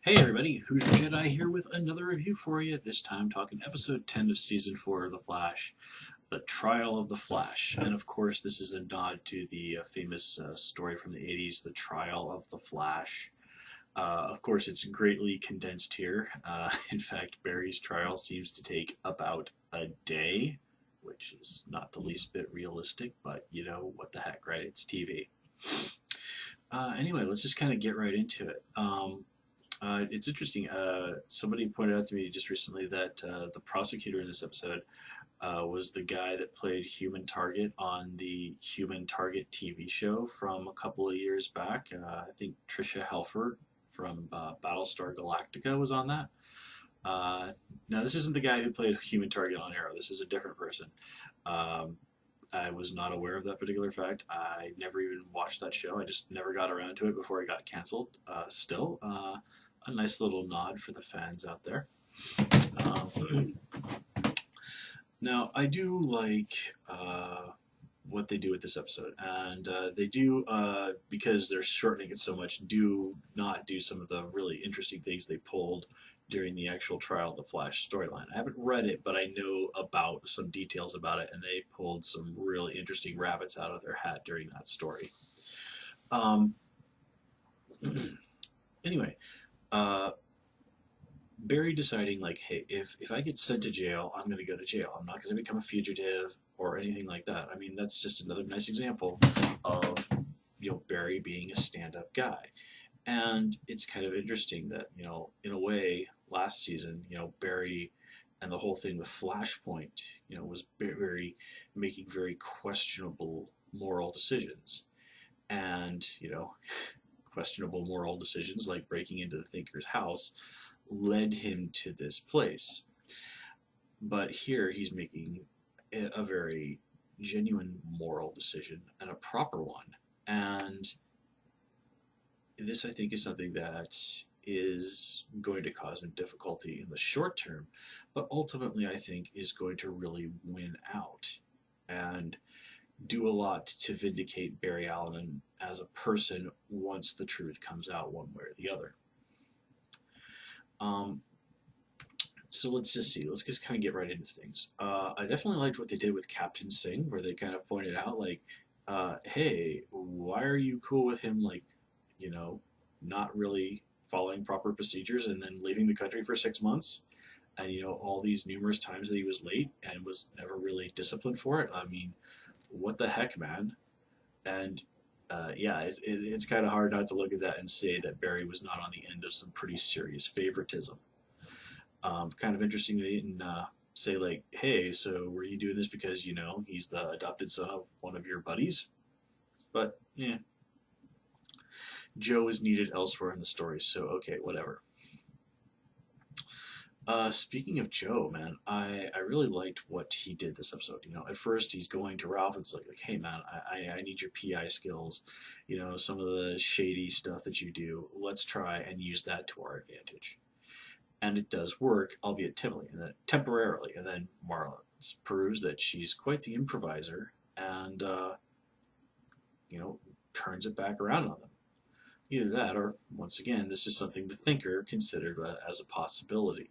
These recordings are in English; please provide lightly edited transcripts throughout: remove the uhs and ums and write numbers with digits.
Hey everybody, Who's Your Jedi here with another review for you, this time talking episode 10 of season 4 of The Flash, The Trial of the Flash. And of course this is a nod to the famous story from the 80s, The Trial of the Flash. Of course it's greatly condensed here. In fact, Barry's trial seems to take about a day, which is not the least bit realistic, but you know, what the heck, right? It's TV. Anyway, let's just kind of get right into it. It's interesting. Somebody pointed out to me just recently that the prosecutor in this episode was the guy that played Human Target on the Human Target TV show from a couple of years back. I think Tricia Helfer from Battlestar Galactica was on that. Now, this isn't the guy who played Human Target on Arrow. This is a different person. Um, I was not aware of that particular fact. I never even watched that show. I just never got around to it before it got canceled. Still, a nice little nod for the fans out there. Um, Now, I do like what they do with this episode, and they do, because they're shortening it so much, do not do some of the really interesting things they pulled during the actual Trial of the Flash storyline. I haven't read it, but I know about some details about it, and they pulled some really interesting rabbits out of their hat during that story. Um, anyway, uh, Barry deciding like, hey, if I get sent to jail, I'm going to go to jail. I'm not going to become a fugitive or anything like that. I mean, that's just another nice example of Barry being a stand-up guy. And it's kind of interesting that in a way, last season, Barry and the whole thing with Flashpoint, was very making very questionable moral decisions, and questionable moral decisions like breaking into the Thinker's house led him to this place. But here he's making a very genuine moral decision and a proper one. And this, I think, is something that is going to cause him difficulty in the short term, but ultimately, I think, is going to really win out and do a lot to vindicate Barry Allen as a person once the truth comes out one way or the other. Um, so let's just see. Let's just kind of get right into things. I definitely liked what they did with Captain Singh, where they kind of pointed out, like, hey, why are you cool with him, like, you know, not really following proper procedures and then leaving the country for 6 months? And, all these numerous times that he was late and was never really disciplined for it. I mean, what the heck, man? And yeah, it's kind of hard not to look at that and say that Barry was not on the end of some pretty serious favoritism. Kind of interesting they didn't say, like, hey, so were you doing this because he's the adopted son of one of your buddies? But yeah, Joe is needed elsewhere in the story, so okay, whatever. Speaking of Joe, man, I really liked what he did this episode. At first he's going to Ralph and it's like, hey man, I need your PI skills. Some of the shady stuff that you do, let's try and use that to our advantage. And it does work, albeit temporarily. And then Marla proves that she's quite the improviser, and turns it back around on them. Either that, or once again, this is something the Thinker considered as a possibility.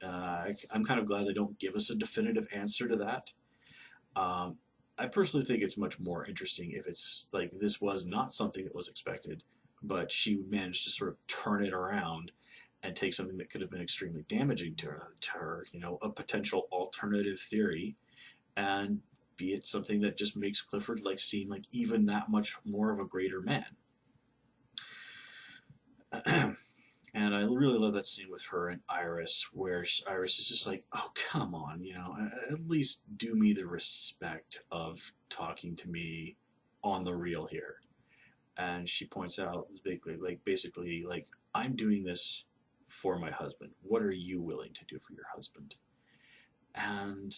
I'm kind of glad they don't give us a definitive answer to that. Um, I personally think it's much more interesting if it's like this was not something that was expected, but she managed to sort of turn it around and take something that could have been extremely damaging to her, a potential alternative theory, and be it something that just makes Clifford like seem like even that much more of a greater man. And I really love that scene with her and Iris, where Iris is just like, "Oh, come on, at least do me the respect of talking to me on the real here." And she points out basically, like, I'm doing this for my husband. What are you willing to do for your husband? And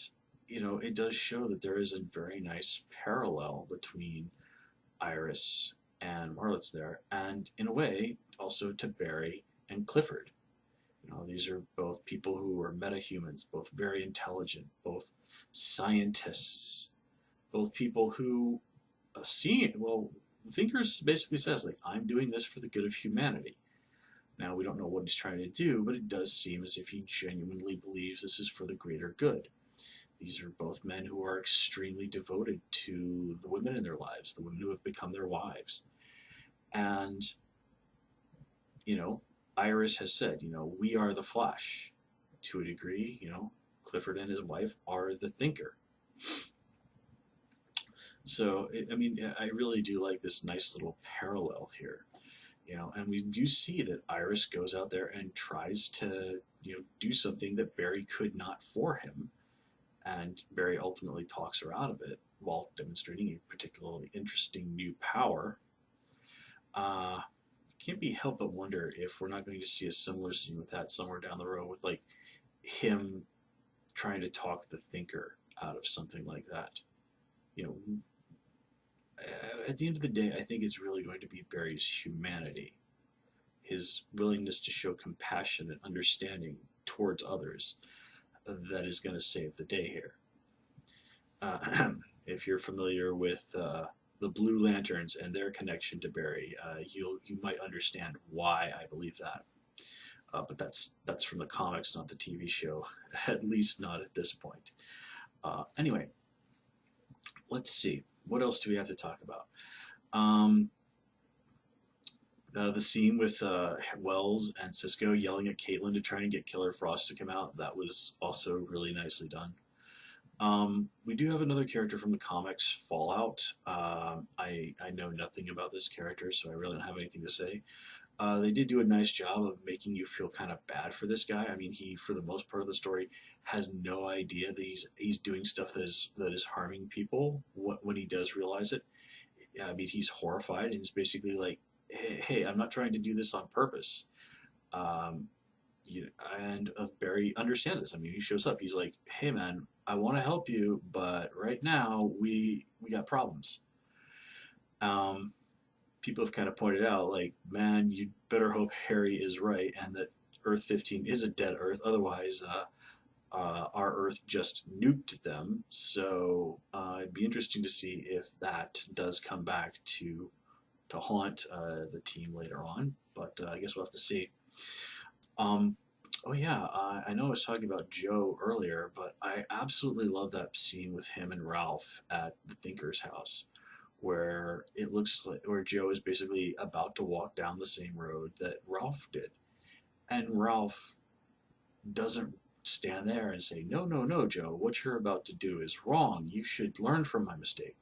it does show that there is a very nice parallel between Iris and Marlitz there, and in a way also to Barry and Clifford. These are both people who are metahumans, both very intelligent, both scientists, both people who see, well, Thinkers basically says, like, I'm doing this for the good of humanity. and we don't know what he's trying to do, but it does seem as if he genuinely believes this is for the greater good. These are both men who are extremely devoted to the women in their lives, the women who have become their wives. And, you know, Iris has said, you know, we are the Flash. To a degree, you know, Clifford and his wife are the Thinker. So, I mean, I really do like this nice little parallel here, you know, and we do see that Iris goes out there and tries to, you know, do something that Barry could not for him, and Barry ultimately talks her out of it while demonstrating a particularly interesting new power. Uh, can't be helped but wonder if we're not going to see a similar scene with that somewhere down the road, with like him trying to talk the Thinker out of something like that. You know, at the end of the day, I think it's really going to be Barry's humanity, his willingness to show compassion and understanding towards others, that is going to save the day here. If you're familiar with the Blue Lanterns and their connection to Barry, you might understand why I believe that. But that's from the comics, not the TV show, at least not at this point. Anyway, let's see. What else do we have to talk about? The scene with Wells and Cisco yelling at Caitlin to try and get Killer Frost to come out, that was also really nicely done. We do have another character from the comics, Fallout. I know nothing about this character, so I really don't have anything to say. They did do a nice job of making you feel kind of bad for this guy. I mean, he, for the most part of the story, has no idea that he's doing stuff that is harming people when he does realize it. I mean, he's horrified, and he's basically like, hey, I'm not trying to do this on purpose. You know, and Barry understands this. I mean, he shows up. He's like, hey, man, I want to help you, but right now we got problems. People have kind of pointed out, like, man, you better hope Harry is right and that Earth 15 is a dead Earth. Otherwise, our Earth just nuked them. So it'd be interesting to see if that does come back to haunt the team later on. But I guess we'll have to see. Oh yeah, I know I was talking about Joe earlier, but I absolutely love that scene with him and Ralph at the Thinker's house, where it looks like where Joe is basically about to walk down the same road that Ralph did, and Ralph doesn't stand there and say, "No, no, no, Joe, what you're about to do is wrong. You should learn from my mistake."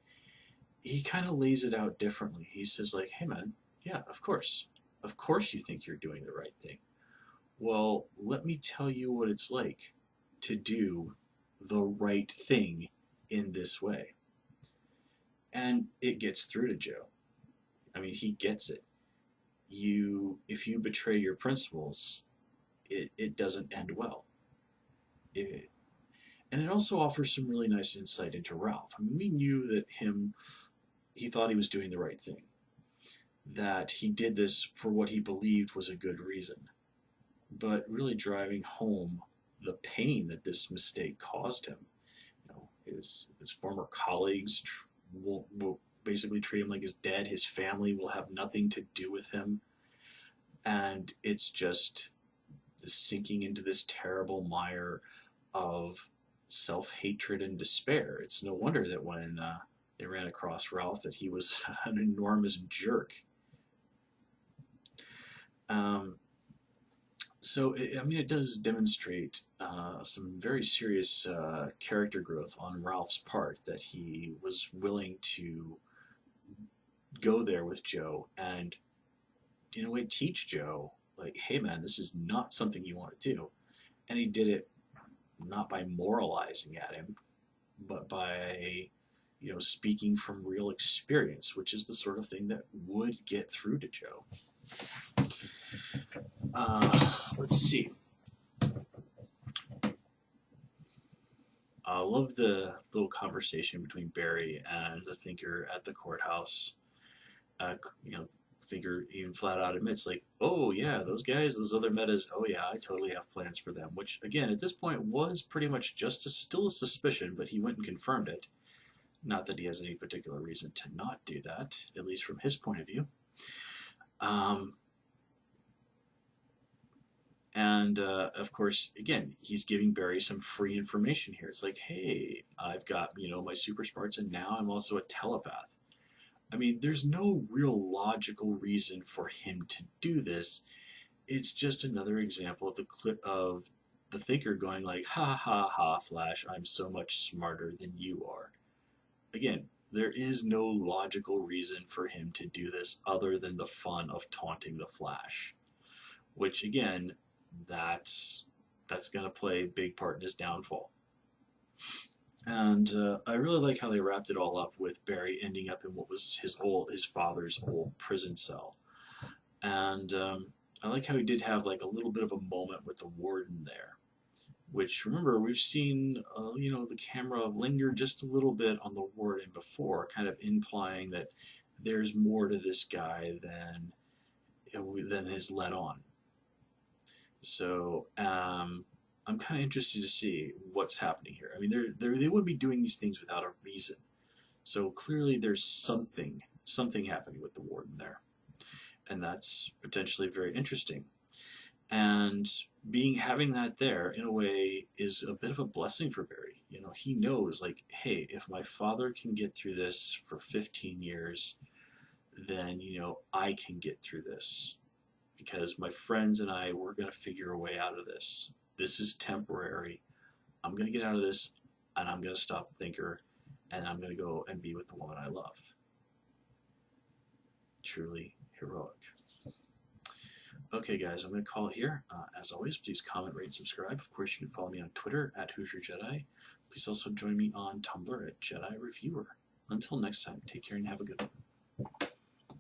He kind of lays it out differently. He says, like, "Hey, man, yeah, of course you think you're doing the right thing. Well, let me tell you what it's like to do the right thing in this way." And it gets through to Joe. I mean, he gets it. If you betray your principles, it doesn't end well. And it also offers some really nice insight into Ralph. I mean, we knew that he thought he was doing the right thing, that he did this for what he believed was a good reason, but really driving home the pain that this mistake caused him. You know, his former colleagues will basically treat him like he's dead. His family will have nothing to do with him, and it's just sinking into this terrible mire of self-hatred and despair. It's no wonder that when they ran across Ralph, that he was an enormous jerk. So, I mean, it does demonstrate some very serious character growth on Ralph's part, that he was willing to go there with Joe and, in a way, teach Joe, like, hey, man, this is not something you want to do. And he did it not by moralizing at him, but by, you know, speaking from real experience, which is the sort of thing that would get through to Joe. Let's see. I love the little conversation between Barry and the Thinker at the courthouse. You know, Thinker even flat out admits, like, oh yeah, those guys, those other metas, oh yeah, I totally have plans for them. Which, again, at this point was pretty much just still a suspicion, but he went and confirmed it. Not that he has any particular reason to not do that, at least from his point of view. And of course, again, he's giving Barry some free information here. It's like, hey, I've got, my super smarts, and now I'm also a telepath. I mean, there's no real logical reason for him to do this. It's just another example of the clip of the thinker going like, ha ha ha, Flash, I'm so much smarter than you are. Again, there is no logical reason for him to do this other than the fun of taunting the Flash, which again, that's going to play a big part in his downfall. And I really like how they wrapped it all up with Barry ending up in what was his father's old prison cell. And I like how he did have like a little bit of a moment with the warden there, which, remember, we've seen the camera linger just a little bit on the warden before, kind of implying that there's more to this guy than is let on. So I'm kind of interested to see what's happening here. I mean, they wouldn't be doing these things without a reason. So clearly there's something happening with the warden there. And that's potentially very interesting. And having that there, in a way, is a bit of a blessing for Barry. He knows, like, hey, if my father can get through this for 15 years, then, I can get through this. Because my friends and I, we're going to figure a way out of this. This is temporary. I'm going to get out of this, and I'm going to stop the thinker, and I'm going to go and be with the woman I love. Truly heroic. Okay, guys, I'm going to call it here. As always, please comment, rate, subscribe. Of course, you can follow me on Twitter at Hoosier Jedi. Please also join me on Tumblr at Jedi Reviewer. Until next time, take care and have a good one.